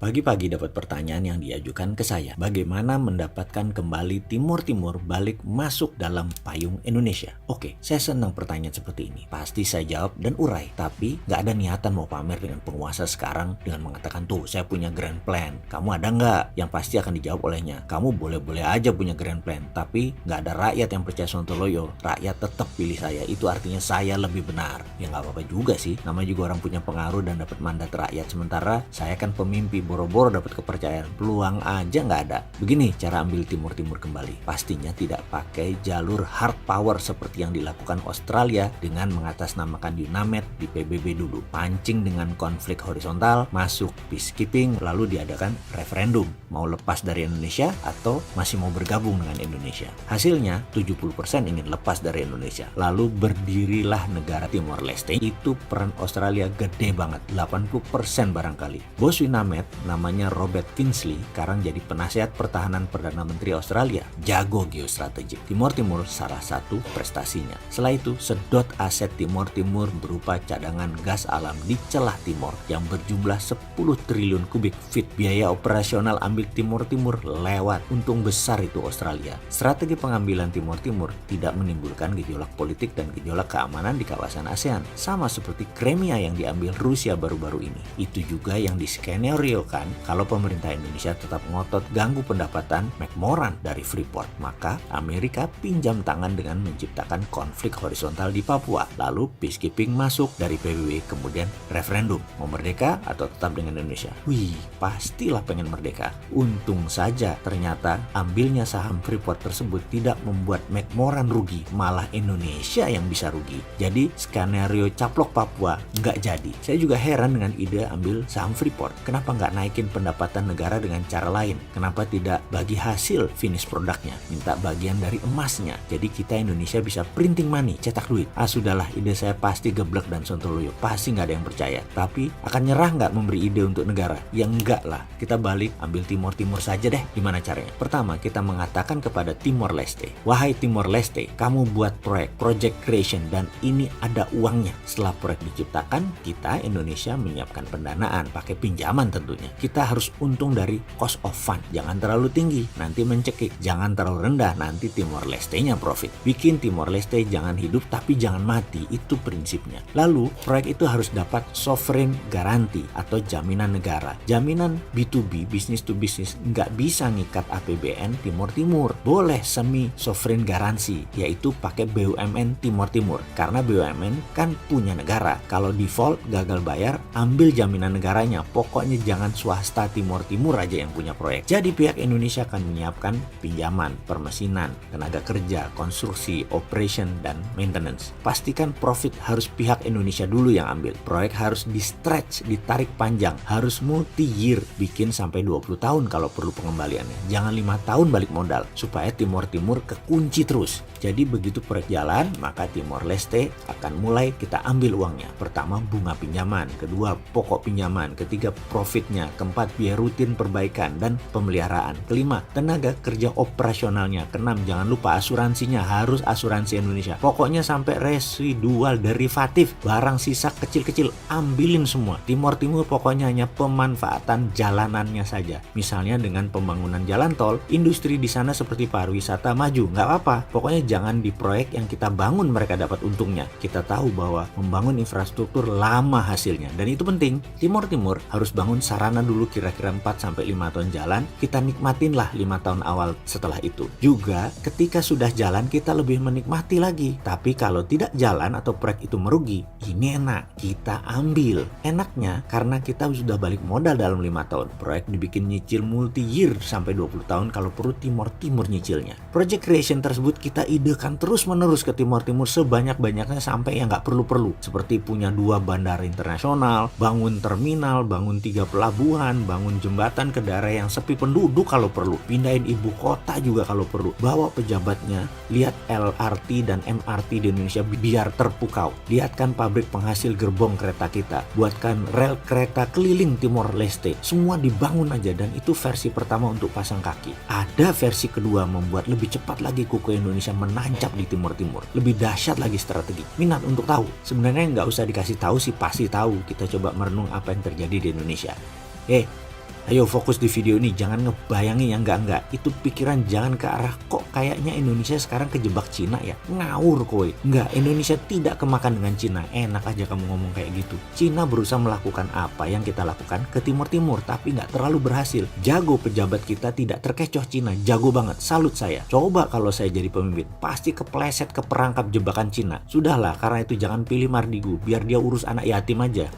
Pagi-pagi dapat pertanyaan yang diajukan ke saya. Bagaimana mendapatkan kembali Timur Timur balik masuk dalam payung Indonesia? Oke, saya senang pertanyaan seperti ini. Pasti saya jawab dan urai. Tapi nggak ada niatan mau pamer dengan penguasa sekarang dengan mengatakan, tuh saya punya grand plan. Kamu ada nggak? Yang pasti akan dijawab olehnya, kamu boleh-boleh aja punya grand plan. Tapi nggak ada rakyat yang percaya Sontoloyo. Rakyat tetap pilih saya. Itu artinya saya lebih benar. Ya nggak apa-apa juga sih. Namanya juga orang punya pengaruh dan dapat mandat rakyat. Sementara saya kan pemimpi, boro-boro dapat kepercayaan, peluang aja nggak ada. Begini cara ambil Timur Timur kembali. Pastinya tidak pakai jalur hard power seperti yang dilakukan Australia dengan mengatasnamakan UNAMED di PBB dulu. Pancing dengan konflik horizontal, masuk peacekeeping, lalu diadakan referendum. Mau lepas dari Indonesia atau masih mau bergabung dengan Indonesia. Hasilnya 70% ingin lepas dari Indonesia. Lalu berdirilah negara Timor Leste. Itu peran Australia gede banget, 80% barangkali. Bos UNAMED namanya Robert Kingsley sekarang jadi penasihat pertahanan Perdana Menteri Australia. Jago geostrategik. Timor Timur salah satu prestasinya. Setelah itu sedot aset Timor Timur berupa cadangan gas alam di celah timur yang berjumlah 10 triliun kubik feet. Biaya operasional ambil Timor Timur lewat. Untung besar itu Australia. Strategi pengambilan Timor Timur tidak menimbulkan gejolak politik dan gejolak keamanan di kawasan ASEAN. Sama seperti Crimea yang diambil Rusia baru-baru ini. Itu juga yang diskenario-kan kalau pemerintah Indonesia tetap ngotot ganggu pendapatan McMoran dari Freeport, maka Amerika pinjam tangan dengan menciptakan konflik horizontal di Papua. Lalu peacekeeping masuk dari PBB, kemudian referendum mau merdeka atau tetap dengan Indonesia. Wih, pastilah pengen merdeka. Untung saja ternyata ambilnya saham Freeport tersebut tidak membuat McMoran rugi, malah Indonesia yang bisa rugi. Jadi skenario caplok Papua nggak jadi. Saya juga heran dengan ide ambil saham Freeport. Kenapa nggak naikin pendapatan negara dengan cara lain? Kenapa tidak bagi hasil finish produknya? Minta bagian dari emasnya. Jadi kita Indonesia bisa printing money, cetak duit. Sudahlah, ide saya pasti geblek dan Sontoloyo. Pasti nggak ada yang percaya. Tapi akan nyerah nggak memberi ide untuk negara? Ya enggak lah. Kita balik ambil Timor Timur saja deh. Gimana caranya? Pertama, kita mengatakan kepada Timor Leste, wahai Timor Leste, kamu buat proyek, project creation, dan ini ada uangnya. Setelah proyek diciptakan, kita Indonesia menyiapkan pendanaan, pakai pinjaman tentunya. Kita harus untung dari cost of fund. Jangan terlalu tinggi, nanti mencekik. Jangan terlalu rendah, nanti Timor Leste-nya profit. Bikin Timor Leste jangan hidup tapi jangan mati, itu prinsipnya. Lalu, proyek itu harus dapat sovereign guarantee atau jaminan negara. Jaminan B2B, business to business, nggak bisa ngikat APBN Timor Timur. Boleh semi sovereign garansi, yaitu pakai BUMN Timor Timur. Karena BUMN kan punya negara. Kalau default gagal bayar, ambil jaminan negaranya. Pokoknya jangan swasta Timor Timur aja yang punya proyek. Jadi pihak Indonesia akan menyiapkan pinjaman, permesinan, tenaga kerja, konstruksi, operation, dan maintenance. Pastikan profit harus pihak Indonesia dulu yang ambil. Proyek harus di stretch, ditarik panjang, harus multi-year, bikin sampai 20 tahun kalau perlu pengembaliannya. Jangan 5 tahun balik modal, supaya Timor Timur kekunci terus. Jadi begitu proyek jalan, maka Timor Leste akan mulai kita ambil uangnya. Pertama, bunga pinjaman. Kedua, pokok pinjaman. Ketiga, profitnya. Keempat, biaya rutin perbaikan dan pemeliharaan. Kelima, tenaga kerja operasionalnya. Keenam, jangan lupa asuransinya, harus asuransi Indonesia. Pokoknya sampai residual derivatif, barang sisa kecil-kecil, ambilin semua. Timor Timur pokoknya hanya pemanfaatan jalanannya saja. Misalnya dengan pembangunan jalan tol, industri di sana seperti pariwisata maju. Nggak apa-apa, pokoknya jangan di proyek yang kita bangun mereka dapat untungnya. Kita tahu bahwa membangun infrastruktur lama hasilnya, dan itu penting. Timor Timur harus bangun sarana dulu kira-kira 4-5 tahun jalan, kita nikmatinlah 5 tahun awal setelah itu. Juga ketika sudah jalan kita lebih menikmati lagi. Tapi kalau tidak jalan atau proyek itu merugi, ini enak, kita ambil. Enaknya karena kita sudah balik modal dalam 5 tahun. Proyek dibikin nyicil multi-year sampai 20 tahun kalau perlu Timor Timur nyicilnya. Project creation tersebut kita idekan terus-menerus ke Timor Timur sebanyak-banyaknya sampai yang nggak perlu-perlu. Seperti punya 2 bandara internasional, bangun terminal, bangun 3 pelabuhan, bangun jembatan ke daerah yang sepi penduduk kalau perlu. Pindahin ibu kota juga kalau perlu. Bawa pejabatnya, lihat LRT dan MRT di Indonesia biar terpukau. Lihatkan pabrik penghasil gerbong kereta kita. Buatkan rel kereta keliling Timor Leste. Semua dibangun aja, dan itu versi pertama untuk pasang kaki. Ada versi kedua membuat lebih cepat lagi kuku Indonesia menancap di Timor Timur. Lebih dahsyat lagi strategi. Minat untuk tahu? Sebenarnya nggak usah dikasih tahu sih, pasti tahu. Kita coba merenung apa yang terjadi di Indonesia. Ayo fokus di video ini, jangan ngebayangin yang enggak-enggak. Itu pikiran jangan ke arah kok kayaknya Indonesia sekarang kejebak Cina ya. Ngawur kowe. Enggak, Indonesia tidak kemakan dengan Cina. Enak aja kamu ngomong kayak gitu. Cina berusaha melakukan apa yang kita lakukan ke timur-timur, tapi nggak terlalu berhasil. Jago pejabat kita tidak terkecoh Cina. Jago banget, salut saya. Coba kalau saya jadi pemimpin, pasti kepleset ke perangkap jebakan Cina. Sudahlah, karena itu jangan pilih Mardigu, biar dia urus anak yatim aja.